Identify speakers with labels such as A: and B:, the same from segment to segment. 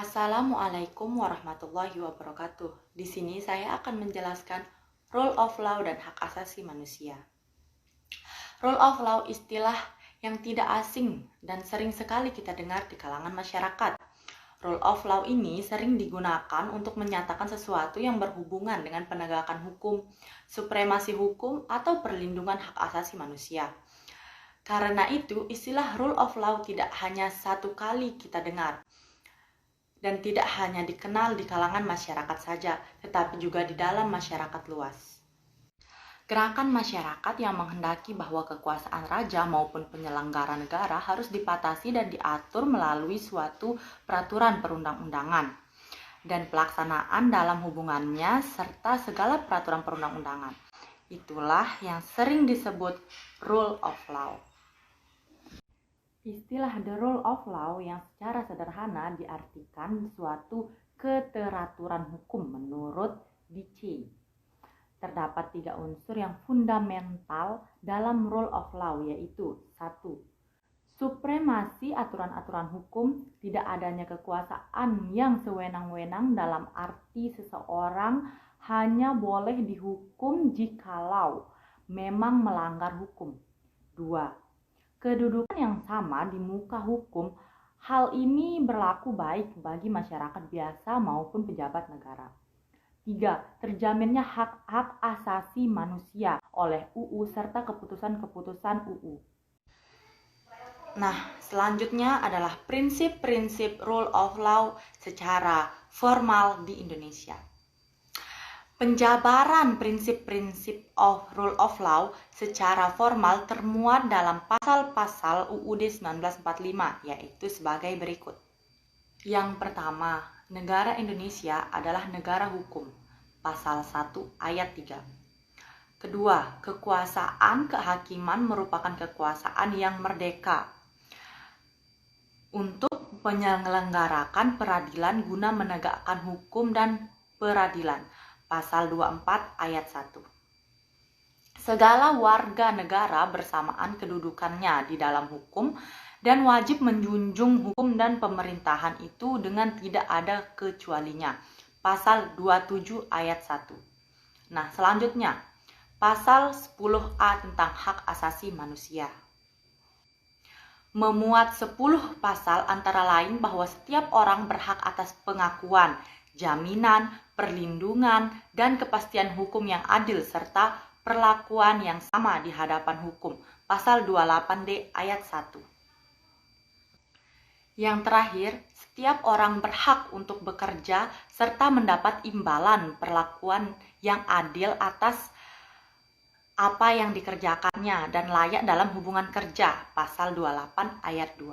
A: Assalamualaikum warahmatullahi wabarakatuh. Di sini saya akan menjelaskan rule of law dan hak asasi manusia. Rule of law istilah yang tidak asing dan sering sekali kita dengar di kalangan masyarakat. Rule of law ini sering digunakan untuk menyatakan sesuatu yang berhubungan dengan penegakan hukum, supremasi hukum, atau perlindungan hak asasi manusia. Karena itu, istilah rule of law tidak hanya satu kali kita dengar, dan tidak hanya dikenal di kalangan masyarakat saja, tetapi juga di dalam masyarakat luas. Gerakan masyarakat yang menghendaki bahwa kekuasaan raja maupun penyelenggara negara harus dipatasi dan diatur melalui suatu peraturan perundang-undangan dan pelaksanaan dalam hubungannya serta segala peraturan perundang-undangan. Itulah yang sering disebut rule of law. Istilah the rule of law yang secara sederhana diartikan suatu keteraturan hukum menurut D.C. Terdapat 3 unsur yang fundamental dalam rule of law, yaitu 1. Supremasi aturan-aturan hukum, tidak adanya kekuasaan yang sewenang-wenang dalam arti seseorang hanya boleh dihukum jikalau memang melanggar hukum. 2. Kedudukan yang sama di muka hukum. Hal ini berlaku baik bagi masyarakat biasa maupun pejabat negara. 3. Terjaminnya hak asasi manusia oleh UU serta keputusan-keputusan UU. Nah, selanjutnya adalah prinsip-prinsip rule of law secara formal di Indonesia. Penjabaran prinsip-prinsip of rule of law secara formal termuat dalam pasal-pasal UUD 1945, yaitu sebagai berikut. Yang pertama, negara Indonesia adalah negara hukum, pasal 1 ayat 3. Kedua, kekuasaan kehakiman merupakan kekuasaan yang merdeka untuk menyelenggarakan peradilan guna menegakkan hukum dan peradilan, pasal 24 ayat 1. Segala warga negara bersamaan kedudukannya di dalam hukum dan wajib menjunjung hukum dan pemerintahan itu dengan tidak ada kecualinya, pasal 27 ayat 1. Nah, selanjutnya, pasal 10A tentang hak asasi manusia. Memuat 10 pasal antara lain bahwa setiap orang berhak atas pengakuan, jaminan, perlindungan, dan kepastian hukum yang adil serta perlakuan yang sama di hadapan hukum, pasal 28D ayat 1. Yang terakhir, setiap orang berhak untuk bekerja serta mendapat imbalan perlakuan yang adil atas apa yang dikerjakannya dan layak dalam hubungan kerja, pasal 28 ayat 2.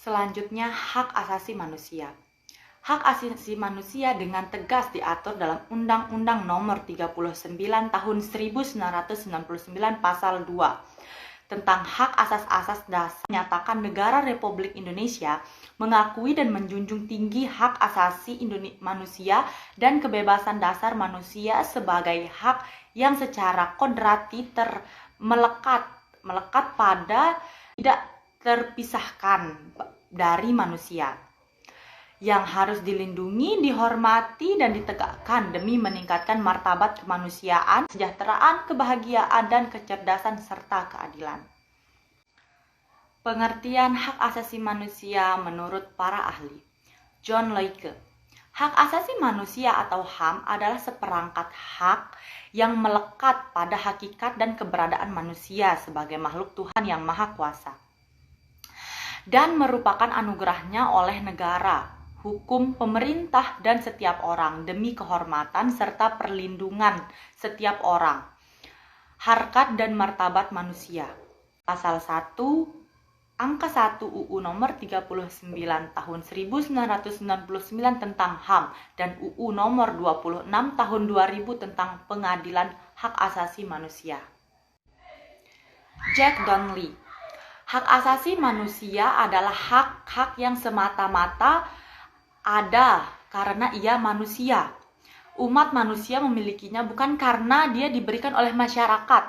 A: Selanjutnya, hak asasi manusia. Hak asasi manusia dengan tegas diatur dalam Undang-Undang Nomor 39 Tahun 1999 Pasal 2 tentang hak asas-asas dasar. Menyatakan negara Republik Indonesia mengakui dan menjunjung tinggi hak asasi manusia dan kebebasan dasar manusia sebagai hak yang secara kodrati melekat pada tidak terpisahkan dari manusia, yang harus dilindungi, dihormati, dan ditegakkan demi meningkatkan martabat kemanusiaan, kesejahteraan, kebahagiaan, dan kecerdasan serta keadilan. Pengertian hak asasi manusia menurut para ahli. John Locke. Hak asasi manusia atau HAM adalah seperangkat hak yang melekat pada hakikat dan keberadaan manusia sebagai makhluk Tuhan yang Maha Kuasa, dan merupakan anugerahnya oleh negara, hukum, pemerintah, dan setiap orang demi kehormatan serta perlindungan setiap orang, harkat dan martabat manusia. Pasal 1, Angka 1 UU Nomor 39 Tahun 1999 tentang HAM dan UU Nomor 26 Tahun 2000 tentang Pengadilan Hak Asasi Manusia. Jack Donnelly. Hak asasi manusia adalah hak-hak yang semata-mata ada karena ia manusia. Umat manusia memilikinya bukan karena dia diberikan oleh masyarakat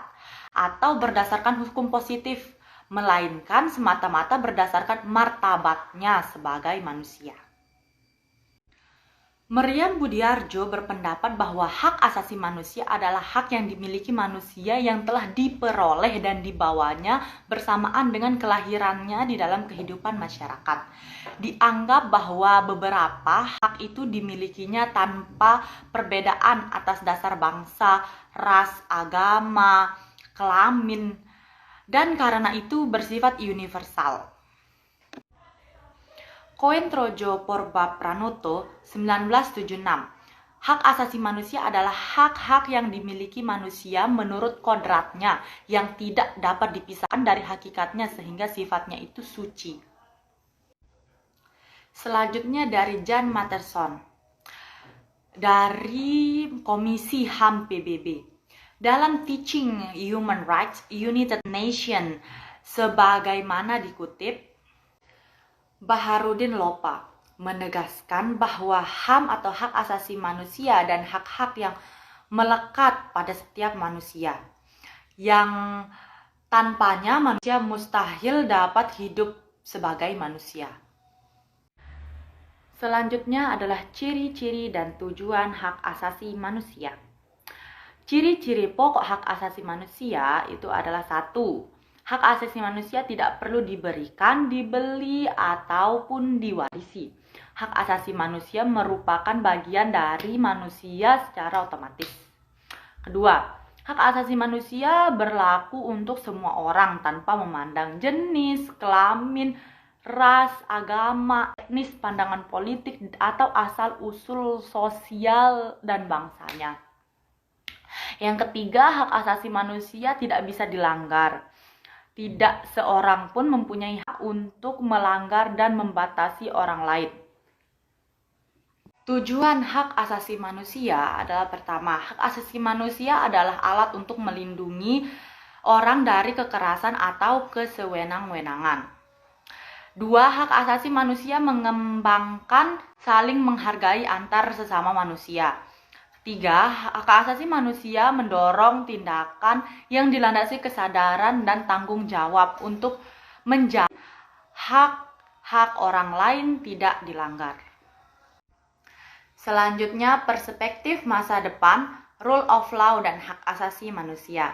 A: atau berdasarkan hukum positif, melainkan semata-mata berdasarkan martabatnya sebagai manusia. Meriam Budiardjo berpendapat bahwa hak asasi manusia adalah hak yang dimiliki manusia yang telah diperoleh dan dibawanya bersamaan dengan kelahirannya di dalam kehidupan masyarakat. Dianggap bahwa beberapa hak itu dimilikinya tanpa perbedaan atas dasar bangsa, ras, agama, kelamin, dan karena itu bersifat universal. Koentrojo Porbapranoto 1976. Hak asasi manusia adalah hak-hak yang dimiliki manusia menurut kodratnya yang tidak dapat dipisahkan dari hakikatnya sehingga sifatnya itu suci. Selanjutnya dari Jan Matterson dari Komisi HAM PBB. Dalam Teaching Human Rights United Nations sebagaimana dikutip, Baharudin Lopa menegaskan bahwa HAM atau hak asasi manusia dan hak-hak yang melekat pada setiap manusia yang tanpanya manusia mustahil dapat hidup sebagai manusia. Selanjutnya adalah ciri-ciri dan tujuan hak asasi manusia. Ciri-ciri pokok hak asasi manusia itu adalah 1. Hak asasi manusia tidak perlu diberikan, dibeli, ataupun diwarisi. Hak asasi manusia merupakan bagian dari manusia secara otomatis. Kedua, hak asasi manusia berlaku untuk semua orang tanpa memandang jenis, kelamin, ras, agama, etnis, pandangan politik, atau asal-usul sosial dan bangsanya. Yang ketiga, hak asasi manusia tidak bisa dilanggar. Tidak seorang pun mempunyai hak untuk melanggar dan membatasi orang lain. Tujuan hak asasi manusia adalah pertama, hak asasi manusia adalah alat untuk melindungi orang dari kekerasan atau kesewenang-wenangan. 2. Hak asasi manusia mengembangkan saling menghargai antar sesama manusia. 3. Hak asasi manusia mendorong tindakan yang dilandasi kesadaran dan tanggung jawab untuk menjaga hak-hak orang lain tidak dilanggar. Selanjutnya, perspektif masa depan, rule of law dan hak asasi manusia.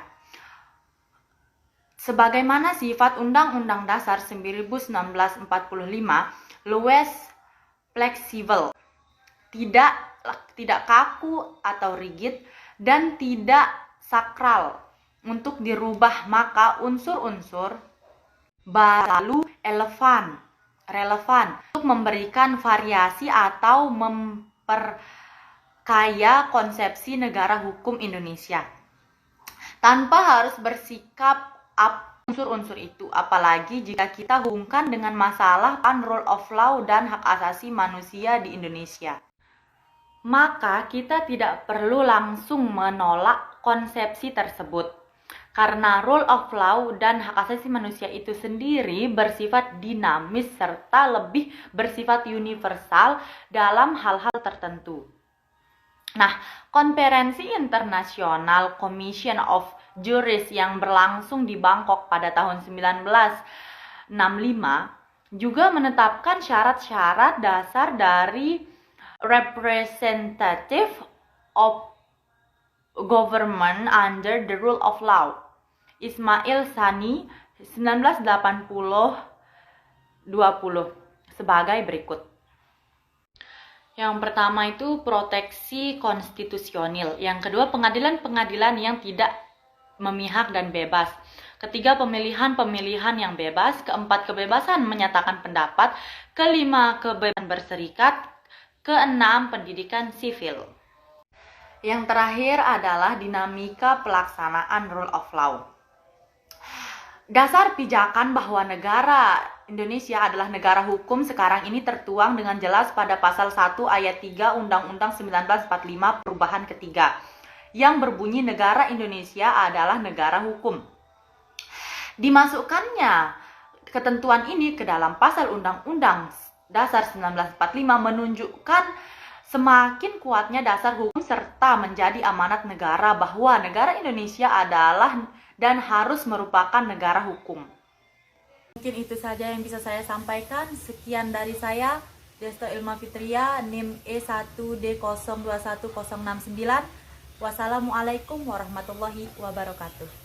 A: Sebagaimana sifat Undang-Undang Dasar 1945, luwes fleksibel, tidak kaku atau rigid, dan tidak sakral untuk dirubah, maka unsur-unsur selalu relevan untuk memberikan variasi atau memperkaya konsepsi negara hukum Indonesia tanpa harus bersikap unsur-unsur itu, apalagi jika kita hubungkan dengan masalah rule of law dan hak asasi manusia di Indonesia. Maka kita tidak perlu langsung menolak konsepsi tersebut, karena rule of law dan hak asasi manusia itu sendiri bersifat dinamis serta lebih bersifat universal dalam hal-hal tertentu. Nah, Konferensi Internasional Commission of Jurists yang berlangsung di Bangkok pada tahun 1965 juga menetapkan syarat-syarat dasar dari representative of government under the rule of law. Ismail Sani 1980-20 sebagai berikut. Yang pertama itu proteksi konstitusional. Yang kedua, pengadilan-pengadilan yang tidak memihak dan bebas. Ketiga, pemilihan-pemilihan yang bebas. Keempat, kebebasan menyatakan pendapat. Kelima, kebebasan berserikat. Keenam, pendidikan sivil. Yang terakhir adalah dinamika pelaksanaan rule of law. Dasar pijakan bahwa negara Indonesia adalah negara hukum sekarang ini tertuang dengan jelas pada pasal 1 ayat 3 Undang-Undang 1945 perubahan ketiga yang berbunyi negara Indonesia adalah negara hukum. Dimasukkannya ketentuan ini ke dalam pasal Undang-Undang Dasar 1945 menunjukkan semakin kuatnya dasar hukum serta menjadi amanat negara bahwa negara Indonesia adalah dan harus merupakan negara hukum. Mungkin itu saja yang bisa saya sampaikan. Sekian dari saya, Desto Ilma Fitria, NIM E1D021069. Wassalamualaikum warahmatullahi wabarakatuh.